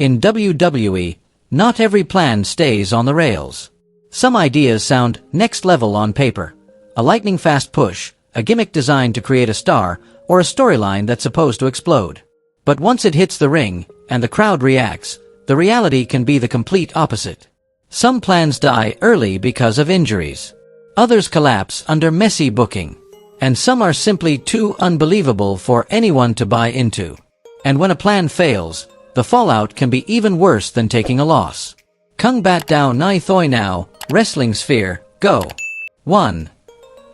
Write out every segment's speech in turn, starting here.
In WWE, not every plan stays on the rails. Some ideas sound next level on paper. A lightning-fast push, a gimmick designed to create a star, or a storyline that's supposed to explode. But once it hits the ring, and the crowd reacts, the reality can be the complete opposite. Some plans die early because of injuries. Others collapse under messy booking. And some are simply too unbelievable for anyone to buy into. And when a plan fails, the fallout can be even worse than taking a loss. Kung Bat Dao Nai Thoi Now, Wrestling Sphere, Go. 1.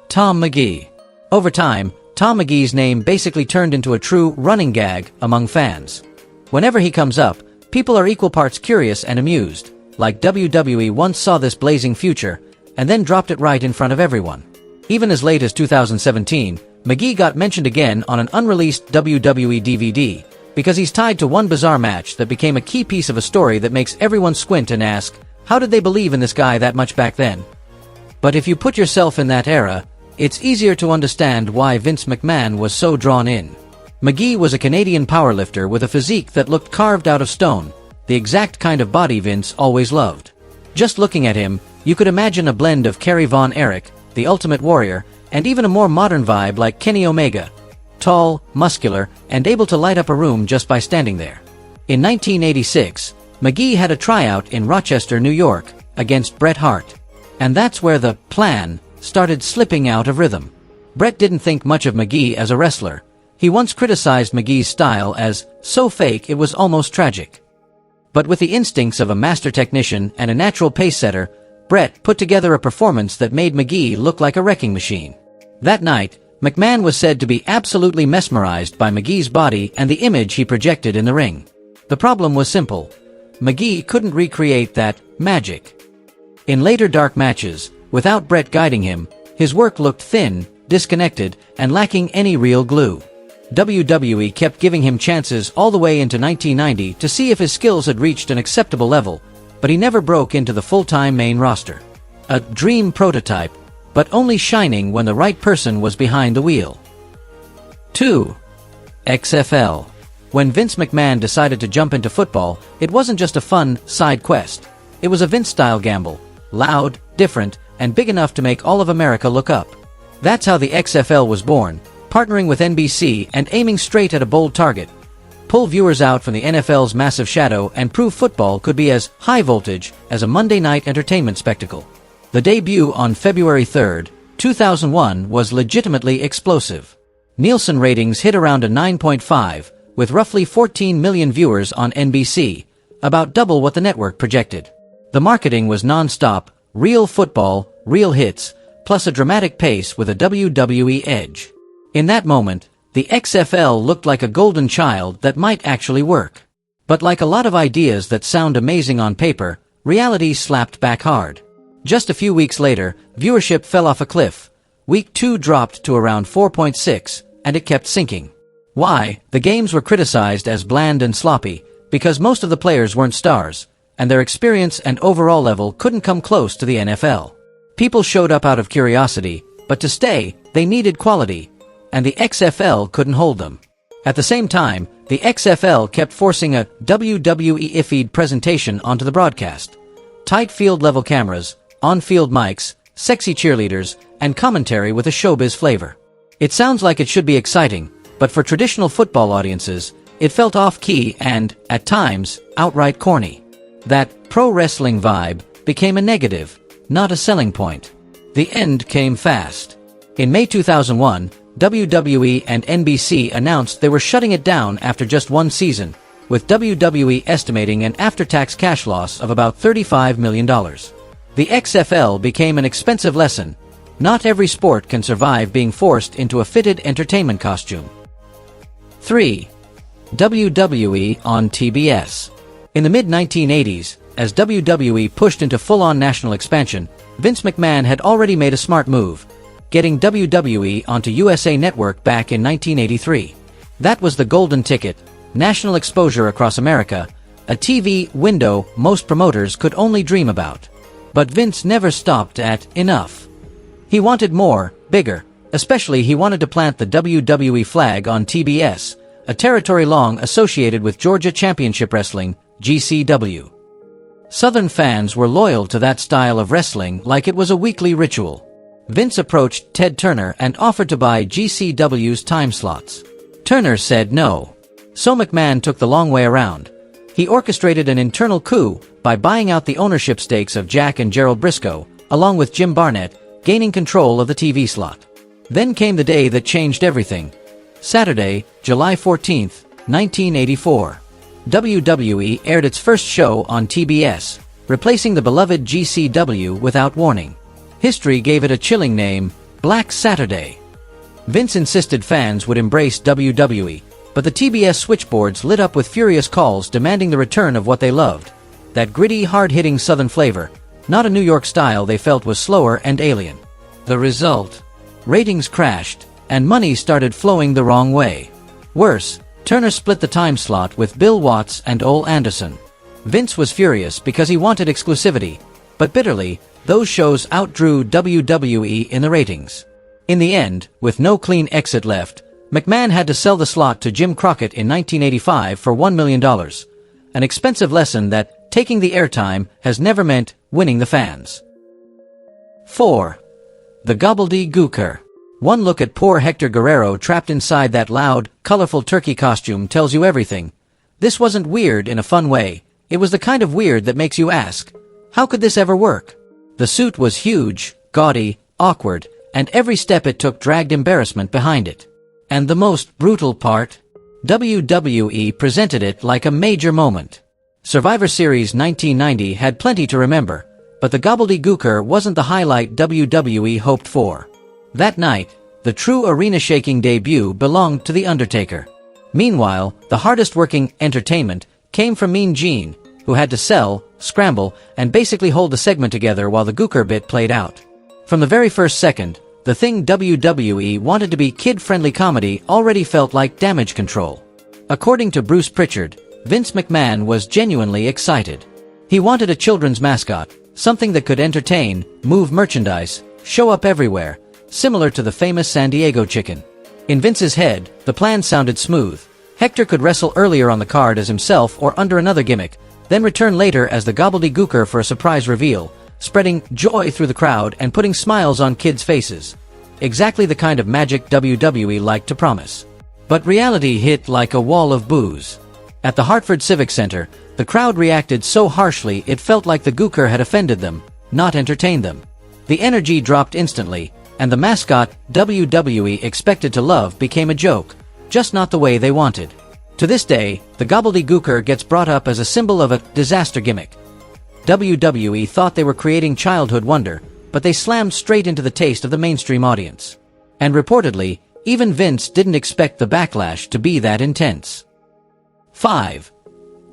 Tom McGee. Over time, Tom McGee's name basically turned into a true running gag among fans. Whenever he comes up, people are equal parts curious and amused, like WWE once saw this blazing future, and then dropped it right in front of everyone. Even as late as 2017, McGee got mentioned again on an unreleased WWE DVD, because he's tied to one bizarre match that became a key piece of a story that makes everyone squint and ask, how did they believe in this guy that much back then? But if you put yourself in that era, it's easier to understand why Vince McMahon was so drawn in. McGee was a Canadian powerlifter with a physique that looked carved out of stone, the exact kind of body Vince always loved. Just looking at him, you could imagine a blend of Kerry Von Erich, the Ultimate Warrior, and even a more modern vibe like Kenny Omega. Tall, muscular, and able to light up a room just by standing there. In 1986, McGee had a tryout in Rochester, New York, against Bret Hart. And that's where the plan started slipping out of rhythm. Bret didn't think much of McGee as a wrestler. He once criticized McGee's style as so fake it was almost tragic. But with the instincts of a master technician and a natural pace setter, Bret put together a performance that made McGee look like a wrecking machine. That night, McMahon was said to be absolutely mesmerized by McGee's body and the image he projected in the ring. The problem was simple. McGee couldn't recreate that magic. In later dark matches, without Bret guiding him, his work looked thin, disconnected, and lacking any real glue. WWE kept giving him chances all the way into 1990 to see if his skills had reached an acceptable level, but he never broke into the full-time main roster. A dream prototype, but only shining when the right person was behind the wheel. 2. XFL. When Vince McMahon decided to jump into football, it wasn't just a fun side quest. It was a Vince-style gamble, loud, different, and big enough to make all of America look up. That's how the XFL was born, partnering with NBC and aiming straight at a bold target. Pull viewers out from the NFL's massive shadow and prove football could be as high voltage as a Monday night entertainment spectacle. The debut on February 3, 2001 was legitimately explosive. Nielsen ratings hit around a 9.5, with roughly 14 million viewers on NBC, about double what the network projected. The marketing was non-stop, real football, real hits, plus a dramatic pace with a WWE edge. In that moment, the XFL looked like a golden child that might actually work. But like a lot of ideas that sound amazing on paper, reality slapped back hard. Just a few weeks later, viewership fell off a cliff. Week 2 dropped to around 4.6, and it kept sinking. Why? The games were criticized as bland and sloppy, because most of the players weren't stars, and their experience and overall level couldn't come close to the NFL. People showed up out of curiosity, but to stay, they needed quality, and the XFL couldn't hold them. At the same time, the XFL kept forcing a WWE-ified presentation onto the broadcast. Tight field-level cameras, on-field mics, sexy cheerleaders, and commentary with a showbiz flavor. It sounds like it should be exciting, but for traditional football audiences, it felt off-key and, at times, outright corny. That pro wrestling vibe became a negative, not a selling point. The end came fast. In May 2001, WWE and NBC announced they were shutting it down after just one season, with WWE estimating an after-tax cash loss of about $35 million. The XFL became an expensive lesson. Not every sport can survive being forced into a fitted entertainment costume. 3. WWE on TBS. In the mid-1980s, as WWE pushed into full-on national expansion, Vince McMahon had already made a smart move, getting WWE onto USA Network back in 1983. That was the golden ticket, national exposure across America, a TV window most promoters could only dream about. But Vince never stopped at enough. He wanted more, bigger. Especially he wanted to plant the WWE flag on TBS, a territory long associated with Georgia Championship Wrestling, GCW. Southern fans were loyal to that style of wrestling like it was a weekly ritual. Vince approached Ted Turner and offered to buy GCW's time slots. Turner said no. So McMahon took the long way around. He orchestrated an internal coup by buying out the ownership stakes of Jack and Gerald Briscoe, along with Jim Barnett, gaining control of the TV slot. Then came the day that changed everything. Saturday, July 14, 1984. WWE aired its first show on TBS, replacing the beloved GCW without warning. History gave it a chilling name, Black Saturday. Vince insisted fans would embrace WWE, but the TBS switchboards lit up with furious calls demanding the return of what they loved. That gritty, hard-hitting Southern flavor, not a New York style they felt was slower and alien. The result? Ratings crashed, and money started flowing the wrong way. Worse, Turner split the time slot with Bill Watts and Ole Anderson. Vince was furious because he wanted exclusivity, but bitterly, those shows outdrew WWE in the ratings. In the end, with no clean exit left, McMahon had to sell the slot to Jim Crockett in 1985 for $1 million. An expensive lesson that taking the airtime has never meant winning the fans. 4. The gobbledygooker. One look at poor Hector Guerrero trapped inside that loud, colorful turkey costume tells you everything. This wasn't weird in a fun way. It was the kind of weird that makes you ask, how could this ever work? The suit was huge, gaudy, awkward, and every step it took dragged embarrassment behind it. And the most brutal part? WWE presented it like a major moment. Survivor Series 1990 had plenty to remember, but the gobbledygooker wasn't the highlight WWE hoped for. That night, the true arena-shaking debut belonged to The Undertaker. Meanwhile, the hardest-working entertainment came from Mean Gene, who had to sell, scramble, and basically hold the segment together while the gooker bit played out. From the very first second, the thing WWE wanted to be kid-friendly comedy already felt like damage control. According to Bruce Pritchard, Vince McMahon was genuinely excited. He wanted a children's mascot, something that could entertain, move merchandise, show up everywhere, similar to the famous San Diego Chicken. In Vince's head, the plan sounded smooth. Hector could wrestle earlier on the card as himself or under another gimmick, then return later as the gobbledygooker for a surprise reveal, spreading joy through the crowd and putting smiles on kids' faces. Exactly the kind of magic WWE liked to promise. But reality hit like a wall of booze. At the Hartford Civic Center, the crowd reacted so harshly it felt like the gooker had offended them, not entertained them. The energy dropped instantly, and the mascot WWE expected to love became a joke, just not the way they wanted. To this day, the gobbledygooker gets brought up as a symbol of a disaster gimmick. WWE thought they were creating childhood wonder, but they slammed straight into the taste of the mainstream audience. And reportedly, even Vince didn't expect the backlash to be that intense. 5.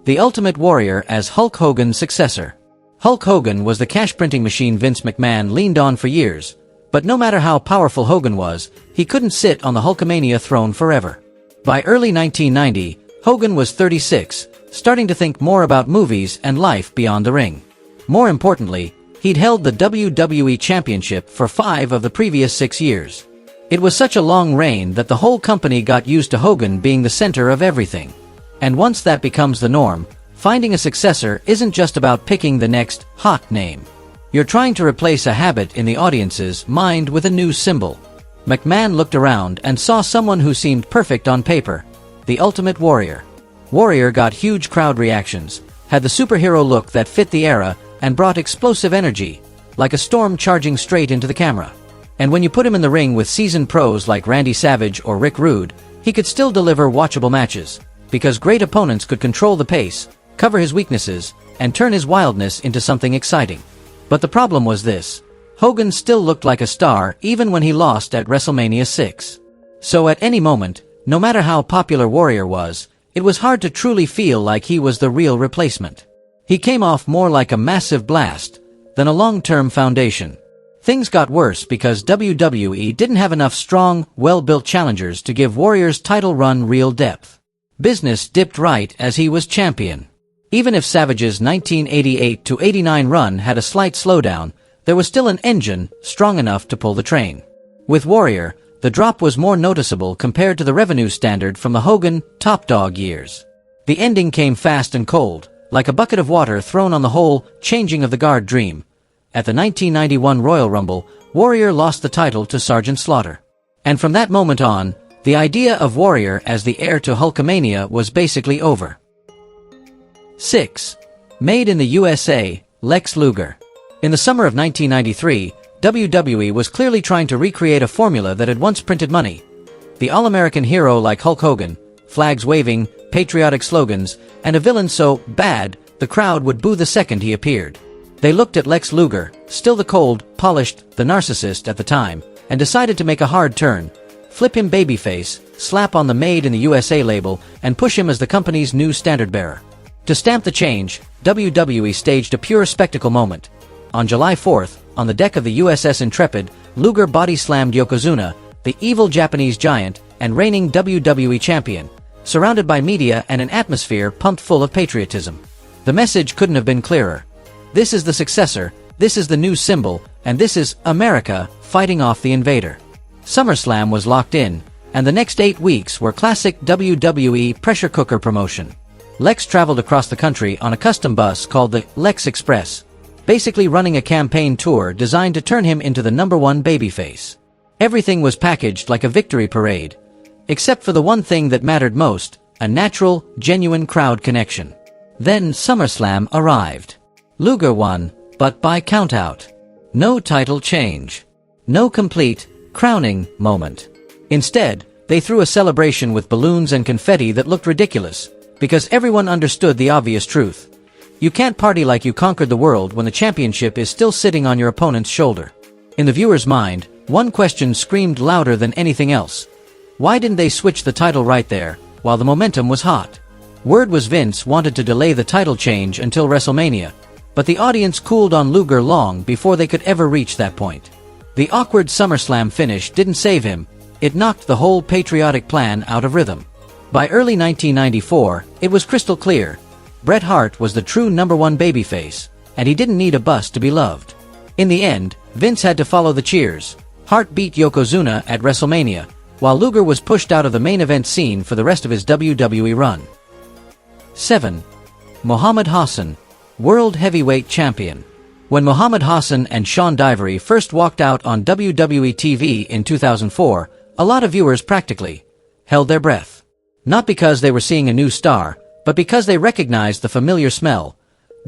The Ultimate Warrior as Hulk Hogan's successor. Hulk Hogan was the cash-printing machine Vince McMahon leaned on for years, but no matter how powerful Hogan was, he couldn't sit on the Hulkamania throne forever. By early 1990, Hogan was 36, starting to think more about movies and life beyond the ring. More importantly, he'd held the WWE Championship for 5 of the previous 6 years. It was such a long reign that the whole company got used to Hogan being the center of everything. And once that becomes the norm, finding a successor isn't just about picking the next hot name. You're trying to replace a habit in the audience's mind with a new symbol. McMahon looked around and saw someone who seemed perfect on paper, the Ultimate Warrior. Warrior got huge crowd reactions, had the superhero look that fit the era, and brought explosive energy, like a storm charging straight into the camera. And when you put him in the ring with seasoned pros like Randy Savage or Rick Rude, he could still deliver watchable matches, because great opponents could control the pace, cover his weaknesses, and turn his wildness into something exciting. But the problem was this: Hogan still looked like a star even when he lost at WrestleMania 6. So at any moment, no matter how popular Warrior was, it was hard to truly feel like he was the real replacement. He came off more like a massive blast than a long-term foundation. Things got worse because WWE didn't have enough strong, well-built challengers to give Warrior's title run real depth. Business dipped right as he was champion. Even if Savage's 1988-89 run had a slight slowdown, there was still an engine strong enough to pull the train. With Warrior, the drop was more noticeable compared to the revenue standard from the Hogan Top Dog years. The ending came fast and cold, like a bucket of water thrown on the whole changing of the guard dream. At the 1991 Royal Rumble, Warrior lost the title to Sergeant Slaughter. And from that moment on, the idea of Warrior as the heir to Hulkamania was basically over. 6. Made in the USA, Lex Luger. In the summer of 1993, WWE was clearly trying to recreate a formula that had once printed money. The all-American hero like Hulk Hogan, flags waving, patriotic slogans, and a villain so bad, the crowd would boo the second he appeared. They looked at Lex Luger, still the cold, polished, the narcissist at the time, and decided to make a hard turn, flip him babyface, slap on the Made in the USA label, and push him as the company's new standard-bearer. To stamp the change, WWE staged a pure spectacle moment. On July 4th, on the deck of the USS Intrepid, Luger body-slammed Yokozuna, the evil Japanese giant and reigning WWE champion, surrounded by media and an atmosphere pumped full of patriotism. The message couldn't have been clearer. This is the successor, this is the new symbol, and this is America fighting off the invader. SummerSlam was locked in, and the next 8 weeks were classic WWE pressure cooker promotion. Lex traveled across the country on a custom bus called the Lex Express, basically running a campaign tour designed to turn him into the #1 babyface. Everything was packaged like a victory parade, except for the one thing that mattered most, a natural, genuine crowd connection. Then SummerSlam arrived. Luger won, but by countout. No title change. No complete, crowning moment. Instead, they threw a celebration with balloons and confetti that looked ridiculous, because everyone understood the obvious truth. You can't party like you conquered the world when the championship is still sitting on your opponent's shoulder. In the viewer's mind, one question screamed louder than anything else. Why didn't they switch the title right there, while the momentum was hot? Word was Vince wanted to delay the title change until WrestleMania, but the audience cooled on Luger long before they could ever reach that point. The awkward SummerSlam finish didn't save him, it knocked the whole patriotic plan out of rhythm. By early 1994, it was crystal clear. Bret Hart was the true #1 babyface, and he didn't need a bust to be loved. In the end, Vince had to follow the cheers. Hart beat Yokozuna at WrestleMania, while Luger was pushed out of the main event scene for the rest of his WWE run. 7. Muhammad Hassan, World Heavyweight Champion. When Muhammad Hassan and Sean Divery first walked out on WWE TV in 2004, a lot of viewers practically held their breath. Not because they were seeing a new star, but because they recognized the familiar smell.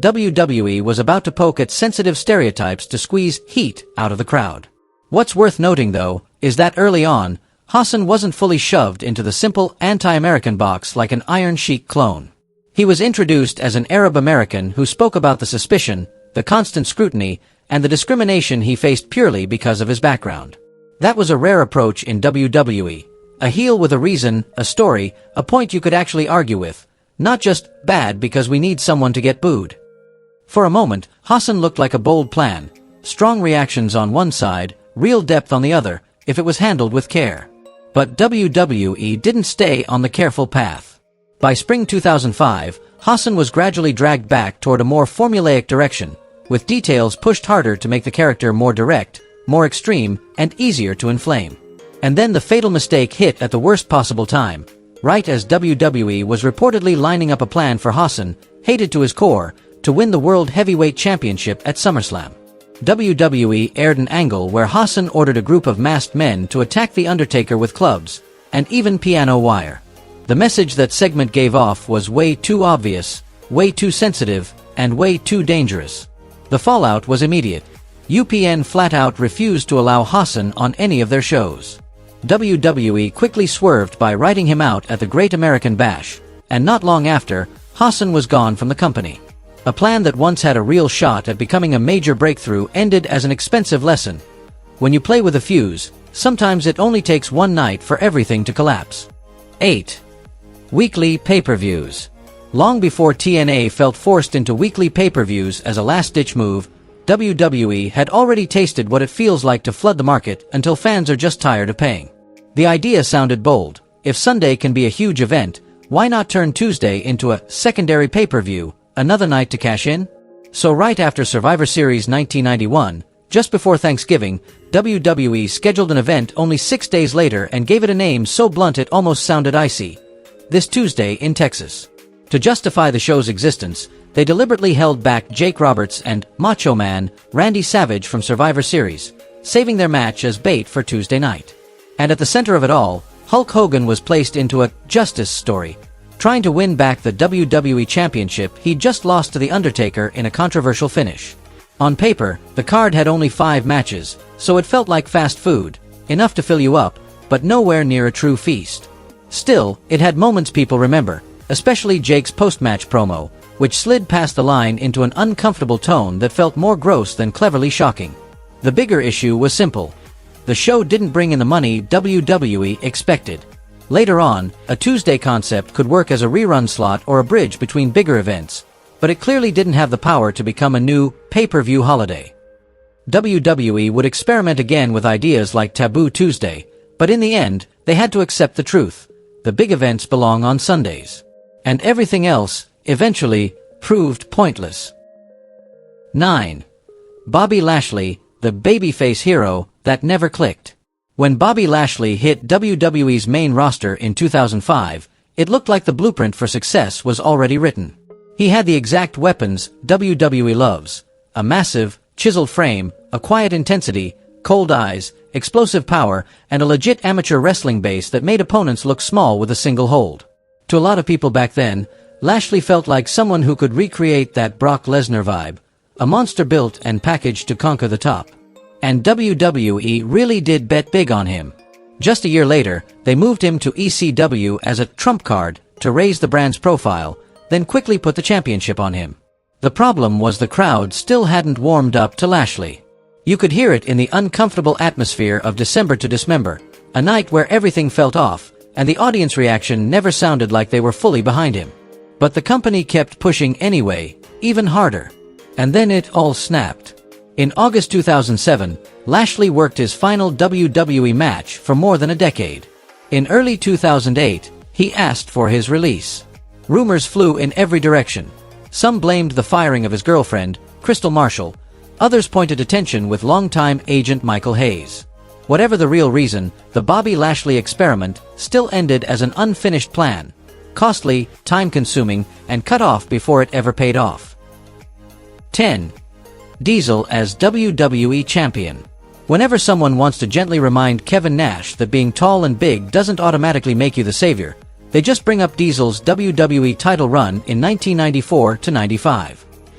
WWE was about to poke at sensitive stereotypes to squeeze heat out of the crowd. What's worth noting, though, is that early on, Hassan wasn't fully shoved into the simple anti-American box like an Iron Sheik clone. He was introduced as an Arab American who spoke about the suspicion, the constant scrutiny, and the discrimination he faced purely because of his background. That was a rare approach in WWE. A heel with a reason, a story, a point you could actually argue with. Not just bad because we need someone to get booed. For a moment, Hassan looked like a bold plan. Strong reactions on one side, real depth on the other, if it was handled with care. But WWE didn't stay on the careful path. By spring 2005, Hassan was gradually dragged back toward a more formulaic direction, with details pushed harder to make the character more direct, more extreme, and easier to inflame. And then the fatal mistake hit at the worst possible time, right as WWE was reportedly lining up a plan for Hassan, hated to his core, to win the World Heavyweight Championship at SummerSlam. WWE aired an angle where Hassan ordered a group of masked men to attack The Undertaker with clubs, and even piano wire. The message that segment gave off was way too obvious, way too sensitive, and way too dangerous. The fallout was immediate. UPN flat out refused to allow Hassan on any of their shows. WWE quickly swerved by writing him out at the Great American Bash, and not long after, Hassan was gone from the company. A plan that once had a real shot at becoming a major breakthrough ended as an expensive lesson. When you play with a fuse, sometimes it only takes one night for everything to collapse. 8. Weekly pay-per-views. Long before TNA felt forced into weekly pay-per-views as a last-ditch move, WWE had already tasted what it feels like to flood the market until fans are just tired of paying. The idea sounded bold. If Sunday can be a huge event, why not turn Tuesday into a secondary pay-per-view, another night to cash in? So right after Survivor Series 1991, just before Thanksgiving, WWE scheduled an event only 6 days later and gave it a name so blunt it almost sounded icy. This Tuesday in Texas. To justify the show's existence, they deliberately held back Jake Roberts and Macho Man Randy Savage from Survivor Series, saving their match as bait for Tuesday night. And at the center of it all, Hulk Hogan was placed into a justice story, trying to win back the WWE Championship he'd just lost to The Undertaker in a controversial finish. On paper, the card had only 5 matches, so it felt like fast food, enough to fill you up, but nowhere near a true feast. Still, it had moments people remember, especially Jake's post-match promo, which slid past the line into an uncomfortable tone that felt more gross than cleverly shocking. The bigger issue was simple. The show didn't bring in the money WWE expected. Later on, a Tuesday concept could work as a rerun slot or a bridge between bigger events, but it clearly didn't have the power to become a new pay-per-view holiday. WWE would experiment again with ideas like Taboo Tuesday, but in the end, they had to accept the truth. The big events belong on Sundays. And everything else, eventually, proved pointless. 9. Bobby Lashley, the babyface hero that never clicked. When Bobby Lashley hit WWE's main roster in 2005, it looked like the blueprint for success was already written. He had the exact weapons WWE loves: a massive, chiseled frame, a quiet intensity, cold eyes, explosive power, and a legit amateur wrestling base that made opponents look small with a single hold. To a lot of people back then, Lashley felt like someone who could recreate that Brock Lesnar vibe, a monster built and packaged to conquer the top. And WWE really did bet big on him. Just a year later, they moved him to ECW as a trump card to raise the brand's profile, then quickly put the championship on him. The problem was the crowd still hadn't warmed up to Lashley. You could hear it in the uncomfortable atmosphere of December to Dismember, a night where everything felt off, and the audience reaction never sounded like they were fully behind him. But the company kept pushing anyway, even harder. And then it all snapped. In August 2007, Lashley worked his final WWE match for more than a decade. In early 2008, he asked for his release. Rumors flew in every direction. Some blamed the firing of his girlfriend, Crystal Marshall. Others pointed to tension with longtime agent Michael Hayes. Whatever the real reason, the Bobby Lashley experiment still ended as an unfinished plan. Costly, time-consuming, and cut off before it ever paid off. 10. Diesel as WWE Champion. Whenever someone wants to gently remind Kevin Nash that being tall and big doesn't automatically make you the savior, they just bring up Diesel's WWE title run in 1994-95.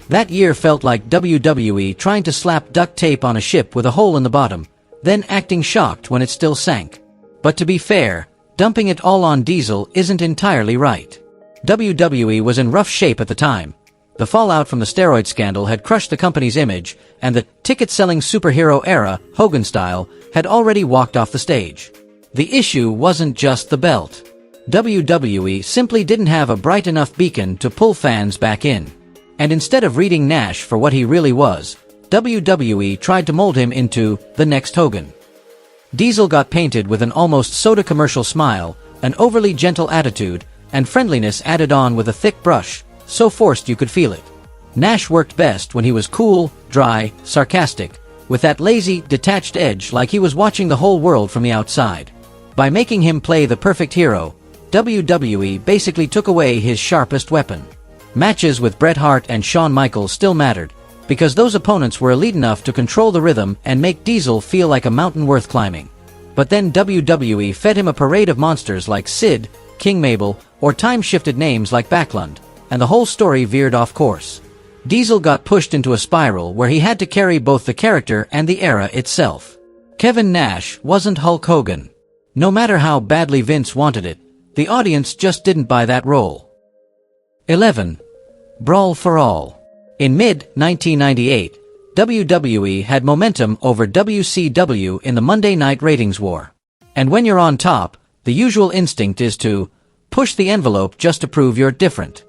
That year felt like WWE trying to slap duct tape on a ship with a hole in the bottom, then acting shocked when it still sank. But to be fair, dumping it all on Diesel isn't entirely right. WWE was in rough shape at the time. The fallout from the steroid scandal had crushed the company's image, and the ticket-selling superhero era, Hogan style, had already walked off the stage. The issue wasn't just the belt. WWE simply didn't have a bright enough beacon to pull fans back in. And instead of reading Nash for what he really was, WWE tried to mold him into the next Hogan. Diesel got painted with an almost soda commercial smile, an overly gentle attitude, and friendliness added on with a thick brush, so forced you could feel it. Nash worked best when he was cool, dry, sarcastic, with that lazy, detached edge like he was watching the whole world from the outside. By making him play the perfect hero, WWE basically took away his sharpest weapon. Matches with Bret Hart and Shawn Michaels still mattered, because those opponents were elite enough to control the rhythm and make Diesel feel like a mountain worth climbing. But then WWE fed him a parade of monsters like Sid, King Mabel, or time-shifted names like Backlund, and the whole story veered off course. Diesel got pushed into a spiral where he had to carry both the character and the era itself. Kevin Nash wasn't Hulk Hogan. No matter how badly Vince wanted it, the audience just didn't buy that role. 11. Brawl for All. In mid-1998, WWE had momentum over WCW in the Monday Night Ratings War. And when you're on top, the usual instinct is to push the envelope just to prove you're different.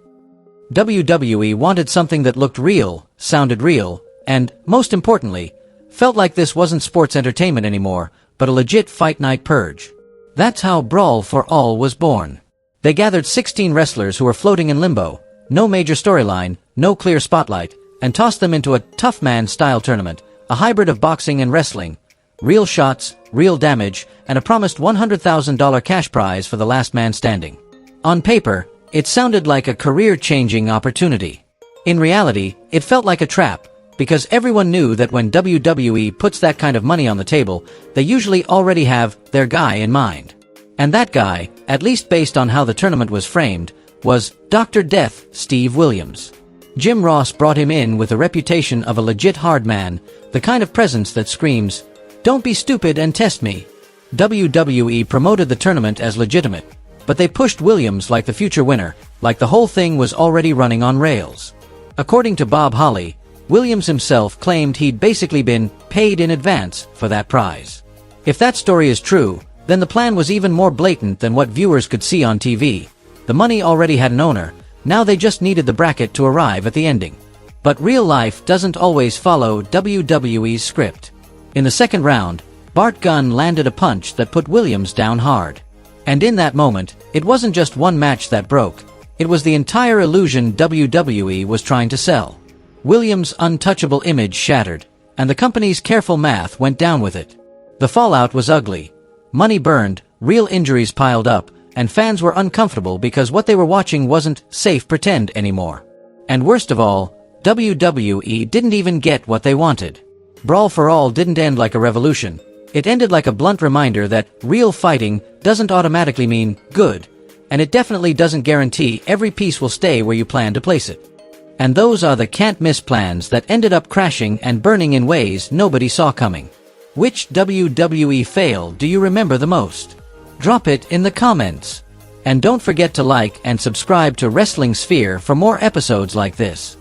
WWE wanted something that looked real, sounded real, and, most importantly, felt like this wasn't sports entertainment anymore, but a legit fight night purge. That's how Brawl for All was born. They gathered 16 wrestlers who were floating in limbo, no major storyline, no clear spotlight, and tossed them into a tough man-style tournament, a hybrid of boxing and wrestling. Real shots, real damage, and a promised $100,000 cash prize for the last man standing. On paper, it sounded like a career-changing opportunity. In reality, it felt like a trap, because everyone knew that when WWE puts that kind of money on the table, they usually already have their guy in mind. And that guy, at least based on how the tournament was framed, was Dr. Death Steve Williams. Jim Ross brought him in with a reputation of a legit hard man, the kind of presence that screams, "Don't be stupid and test me." WWE promoted the tournament as legitimate, but they pushed Williams like the future winner, like the whole thing was already running on rails. According to Bob Holly, Williams himself claimed he'd basically been paid in advance for that prize. If that story is true, then the plan was even more blatant than what viewers could see on TV. The money already had an owner, now they just needed the bracket to arrive at the ending. But real life doesn't always follow WWE's script. In the second round, Bart Gunn landed a punch that put Williams down hard. And in that moment, it wasn't just one match that broke, it was the entire illusion WWE was trying to sell. Williams' untouchable image shattered, and the company's careful math went down with it. The fallout was ugly. Money burned, real injuries piled up, and fans were uncomfortable because what they were watching wasn't safe pretend anymore. And worst of all, WWE didn't even get what they wanted. Brawl for All didn't end like a revolution. It ended like a blunt reminder that real fighting doesn't automatically mean good, and it definitely doesn't guarantee every piece will stay where you plan to place it. And those are the can't-miss plans that ended up crashing and burning in ways nobody saw coming. Which WWE fail do you remember the most? Drop it in the comments. And don't forget to like and subscribe to Wrestling Sphere for more episodes like this.